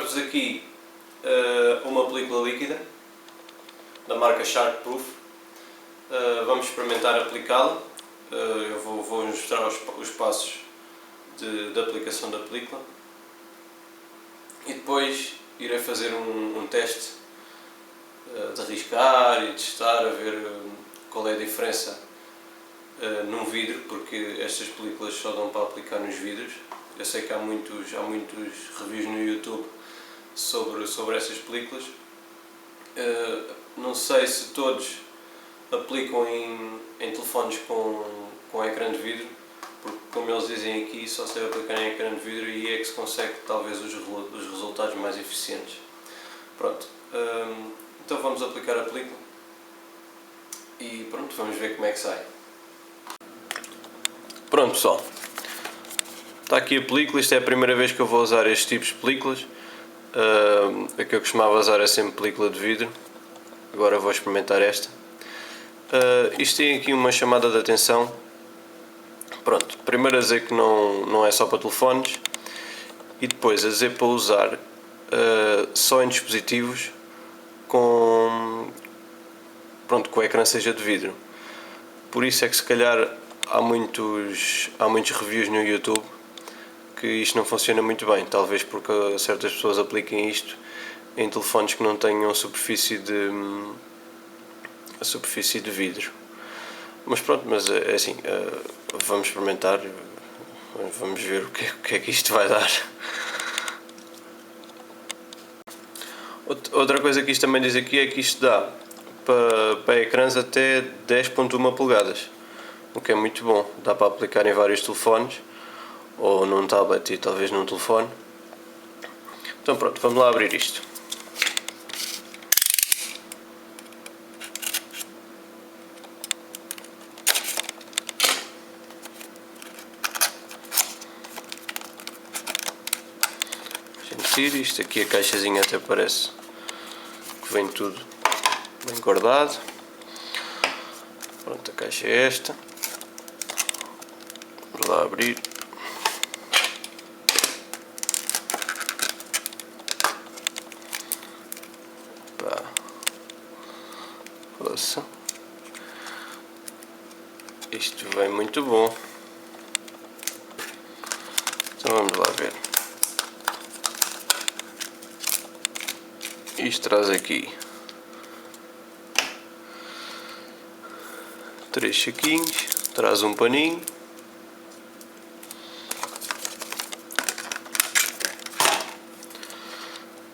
mostrar-vos aqui uma película líquida da marca Sharkproof. Vamos experimentar aplicá-la. Eu vou mostrar os passos de aplicação da película e depois irei fazer um teste de arriscar e testar, a ver qual é a diferença num vidro, porque estas películas só dão para aplicar nos vidros. Eu sei que há muitos reviews no YouTube sobre essas películas. Não sei se todos aplicam em telefones com ecrã de vidro, porque, como eles dizem aqui, só se deve aplicar em ecrã de vidro e é que se consegue talvez os resultados mais eficientes. Pronto, então vamos aplicar a película e pronto, vamos ver como é que sai. Pronto pessoal, está aqui a película. Isto é a primeira vez que eu vou usar este tipo de películas. A que eu costumava usar é sempre película de vidro, agora vou experimentar esta. Isto tem aqui uma chamada de atenção. Pronto, primeiro a dizer que não é só para telefones, e depois a dizer para usar só em dispositivos com o ecrã seja de vidro. Por isso é que se calhar há muitos reviews no YouTube que isto não funciona muito bem, talvez porque certas pessoas apliquem isto em telefones que não tenham superfície de vidro. Mas pronto, mas é assim, vamos experimentar, vamos ver o que é que isto vai dar. Outra coisa que isto também diz aqui é que isto dá para ecrãs até 10.1 polegadas, o que é muito bom. Dá para aplicar em vários telefones, ou num tablet e talvez num telefone. Então pronto, vamos lá abrir isto. Isto aqui, a caixazinha até parece que vem tudo bem guardado. Pronto, a caixa é esta. Vamos lá abrir. Pá. Nossa. Isto vem muito bom. Então vamos lá ver. Isto traz aqui 3 saquinhos, traz um paninho,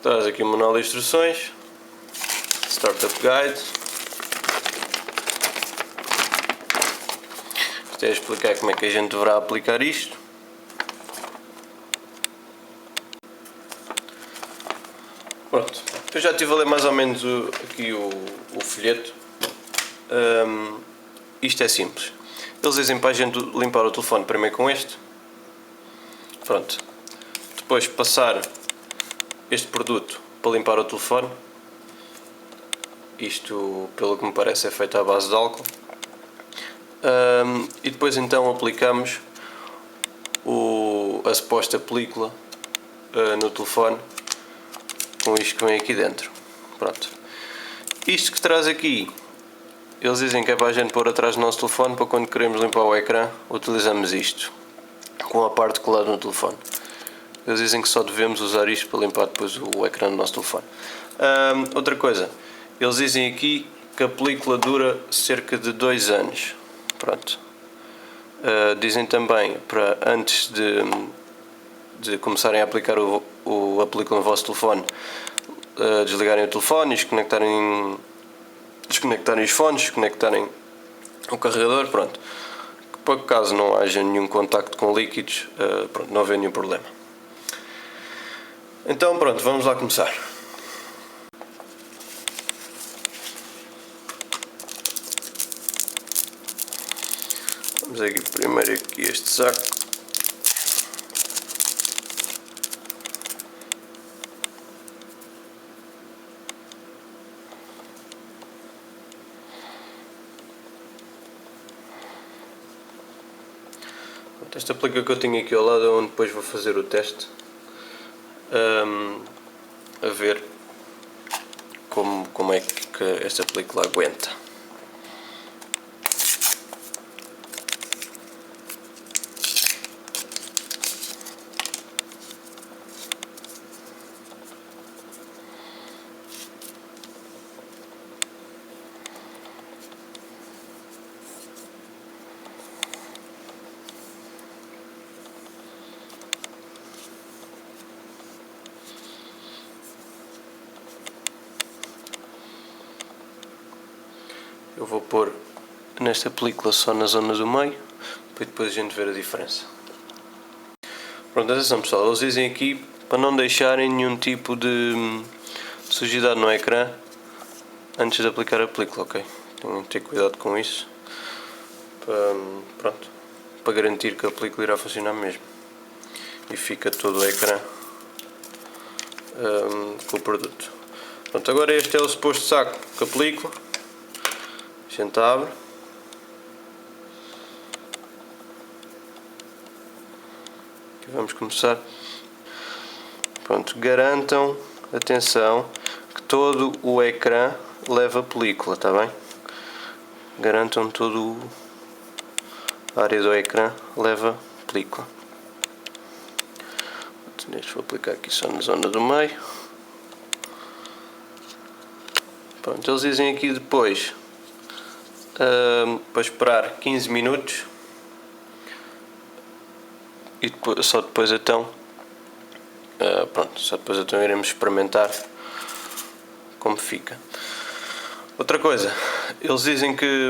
traz aqui um manual de instruções, Startup Guide. Isto é a explicar como é que a gente deverá aplicar isto. Pronto, eu já estive a ler mais ou menos aqui o folheto. Isto é simples. Eles dizem para a gente limpar o telefone primeiro com este. Pronto. Depois passar este produto para limpar o telefone. Isto, pelo que me parece, é feito à base de álcool. E depois então aplicamos a suposta película no telefone, com isto que vem aqui dentro. Pronto. Isto que traz aqui, eles dizem que é para a gente pôr atrás do nosso telefone, para quando queremos limpar o ecrã, utilizamos isto, com a parte colada no telefone. Eles dizem que só devemos usar isto para limpar depois o ecrã do nosso telefone. Outra coisa, eles dizem aqui que a película dura cerca de 2 anos. Pronto. Dizem também para antes de começarem a aplicar a película no vosso telefone, desligarem o telefone e desconectarem os fones, desconectarem o carregador, pronto. Para que caso não haja nenhum contacto com líquidos, pronto, não haver nenhum problema. Então pronto, vamos lá começar. Vamos aqui primeiro este saco. Esta placa que eu tenho aqui ao lado é onde depois vou fazer o teste. a ver como é que esta película aguenta. Eu vou pôr nesta película só na zona do meio, para depois a gente ver a diferença. Pronto, atenção pessoal, eles dizem aqui para não deixarem nenhum tipo de sujidade no ecrã antes de aplicar a película, ok? Tenham que ter cuidado com isso, para garantir que a película irá funcionar mesmo. E fica todo o ecrã com o produto. Pronto, agora este é o suposto saco com a película. A gente abre. Aqui vamos começar. Pronto, garantam, atenção, que todo o ecrã leva película, está bem? Garantam todo a área do ecrã leva película. Neste vou aplicar aqui só na zona do meio. Pronto, eles dizem aqui depois para esperar 15 minutos e depois, só depois então iremos experimentar como fica. Outra coisa, eles dizem que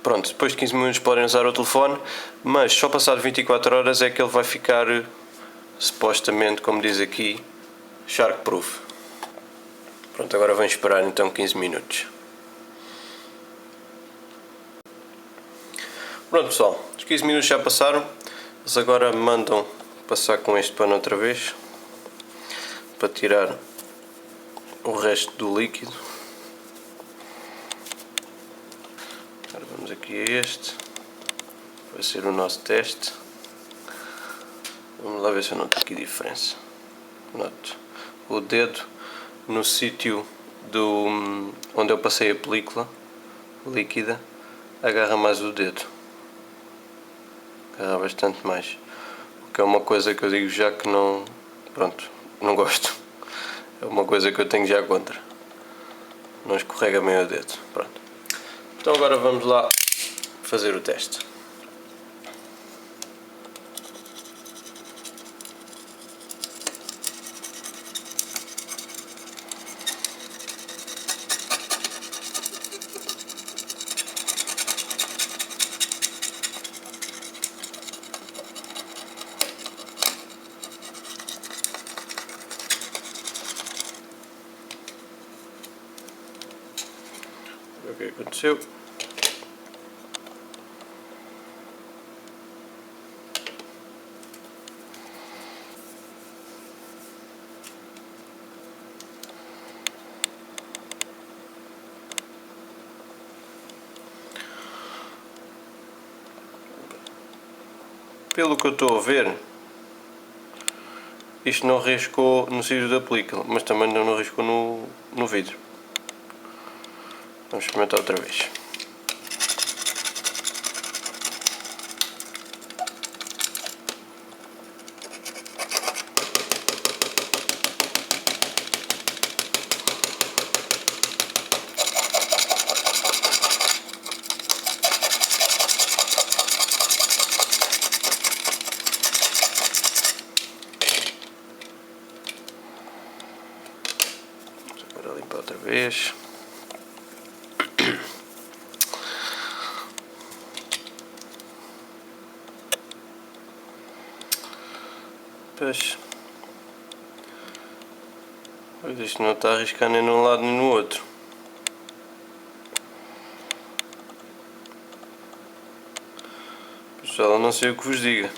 pronto, depois de 15 minutos podem usar o telefone, mas só passado 24 horas é que ele vai ficar supostamente, como diz aqui, shark proof. Pronto, agora vamos esperar então 15 minutos. Pronto pessoal, os 15 minutos já passaram. Eles agora mandam passar com este pano outra vez para tirar o resto do líquido. Agora vamos aqui a este, vai ser o nosso teste. Vamos lá ver se eu noto aqui diferença. Noto o dedo no sítio onde eu passei a película líquida, agarra mais o dedo, agarra bastante mais, o que é uma coisa que eu digo já que não gosto, é uma coisa que eu tenho já contra, não escorrega bem o dedo. Pronto. Então agora vamos lá fazer o teste. O que aconteceu? Pelo que eu estou a ver, isto não riscou no sítio da película, mas também não riscou no vidro. Vamos experimentar outra vez. Agora limpar outra vez. Pois isto não está a arriscar nem num lado nem no outro. Pessoal, eu não sei o que vos diga.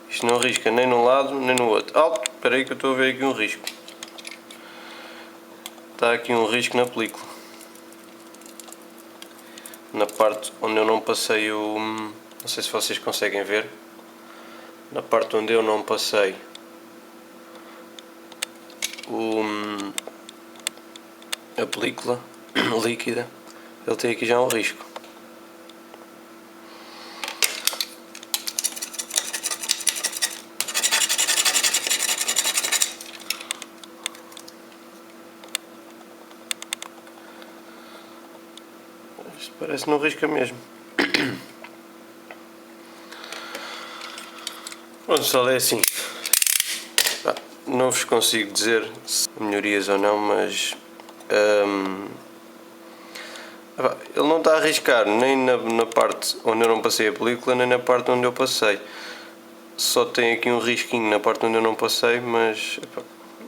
Isto não arrisca nem num lado nem no outro. Alto! Espera aí que eu estou a ver aqui um risco. Está aqui um risco na película. Na parte onde eu não passei o... Não sei se vocês conseguem ver. Na parte onde eu não passei a película líquida, ele tem aqui já um risco. Isto parece não risca mesmo. Pronto, pessoal, é assim. Não vos consigo dizer se melhorias ou não, mas ele não está a arriscar nem na parte onde eu não passei a película, nem na parte onde eu passei. Só tem aqui um risquinho na parte onde eu não passei, mas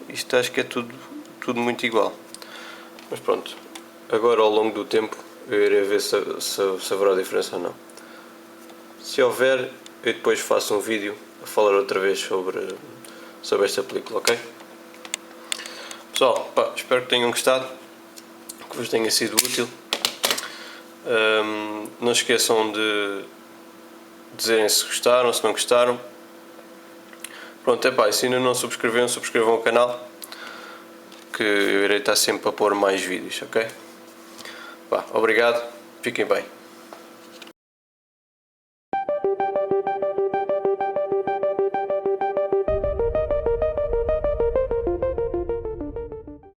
isto acho que é tudo muito igual. Mas pronto, agora ao longo do tempo eu irei ver se haverá diferença ou não. Se houver, eu depois faço um vídeo a falar outra vez sobre esta película, ok? Pessoal, espero que tenham gostado, que vos tenha sido útil. Não esqueçam de dizerem se gostaram, se não gostaram. Pronto, se ainda não subscreveram, subscrevam o canal, que eu irei estar sempre a pôr mais vídeos, ok? Obrigado, fiquem bem.